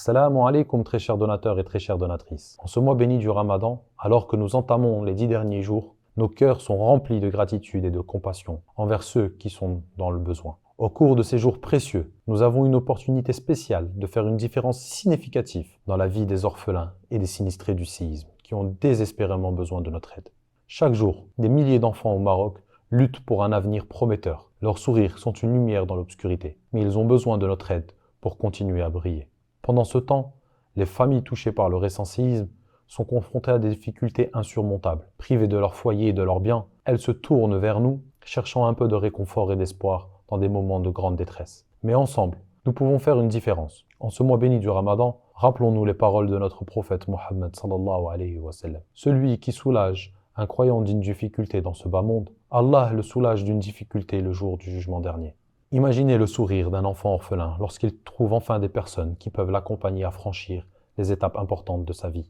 Assalamu alaikum, très chers donateurs et très chères donatrices. En ce mois béni du Ramadan, alors que nous entamons les 10 derniers jours, nos cœurs sont remplis de gratitude et de compassion envers ceux qui sont dans le besoin. Au cours de ces jours précieux, nous avons une opportunité spéciale de faire une différence significative dans la vie des orphelins et des sinistrés du séisme qui ont désespérément besoin de notre aide. Chaque jour, des milliers d'enfants au Maroc luttent pour un avenir prometteur. Leurs sourires sont une lumière dans l'obscurité, mais ils ont besoin de notre aide pour continuer à briller. Pendant ce temps, les familles touchées par le récent séisme sont confrontées à des difficultés insurmontables. Privées de leur foyer et de leurs biens, elles se tournent vers nous, cherchant un peu de réconfort et d'espoir dans des moments de grande détresse. Mais ensemble, nous pouvons faire une différence. En ce mois béni du Ramadan, rappelons-nous les paroles de notre prophète Mohammed sallallahu alayhi wa sallam. Celui qui soulage un croyant d'une difficulté dans ce bas monde, Allah le soulage d'une difficulté le jour du jugement dernier. Imaginez le sourire d'un enfant orphelin lorsqu'il trouve enfin des personnes qui peuvent l'accompagner à franchir les étapes importantes de sa vie.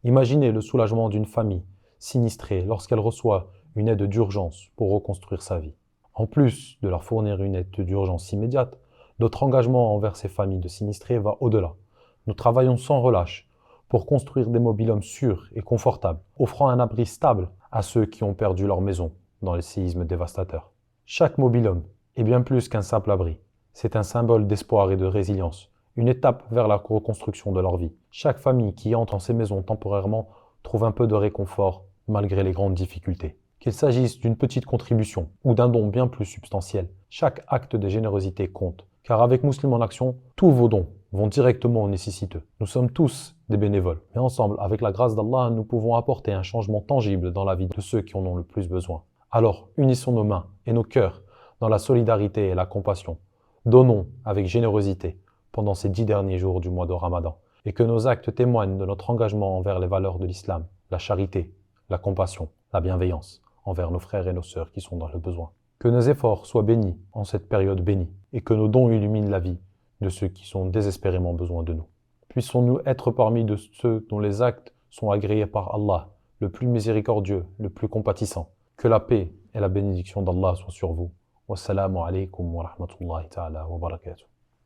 Imaginez le soulagement d'une famille sinistrée lorsqu'elle reçoit une aide d'urgence pour reconstruire sa vie. En plus de leur fournir une aide d'urgence immédiate, notre engagement envers ces familles de sinistrés va au-delà. Nous travaillons sans relâche pour construire des mobil-homes sûrs et confortables, offrant un abri stable à ceux qui ont perdu leur maison dans les séismes dévastateurs. Chaque mobil-home est bien plus qu'un simple abri. C'est un symbole d'espoir et de résilience, une étape vers la reconstruction de leur vie. Chaque famille qui entre dans ces maisons temporairement trouve un peu de réconfort malgré les grandes difficultés. Qu'il s'agisse d'une petite contribution ou d'un don bien plus substantiel, chaque acte de générosité compte. Car avec Muslim en Action, tous vos dons vont directement aux nécessiteux. Nous sommes tous des bénévoles. Mais ensemble, avec la grâce d'Allah, nous pouvons apporter un changement tangible dans la vie de ceux qui en ont le plus besoin. Alors, unissons nos mains et nos cœurs dans la solidarité et la compassion. Donnons avec générosité pendant ces 10 derniers jours du mois de Ramadan. Et que nos actes témoignent de notre engagement envers les valeurs de l'islam, la charité, la compassion, la bienveillance envers nos frères et nos sœurs qui sont dans le besoin. Que nos efforts soient bénis en cette période bénie et que nos dons illuminent la vie de ceux qui sont désespérément besoin de nous. Puissons-nous être parmi de ceux dont les actes sont agréés par Allah, le plus miséricordieux, le plus compatissant. Que la paix et la bénédiction d'Allah soient sur vous. Wassalamu alaikum wa rahmatullahi ta'ala wa barakatuh.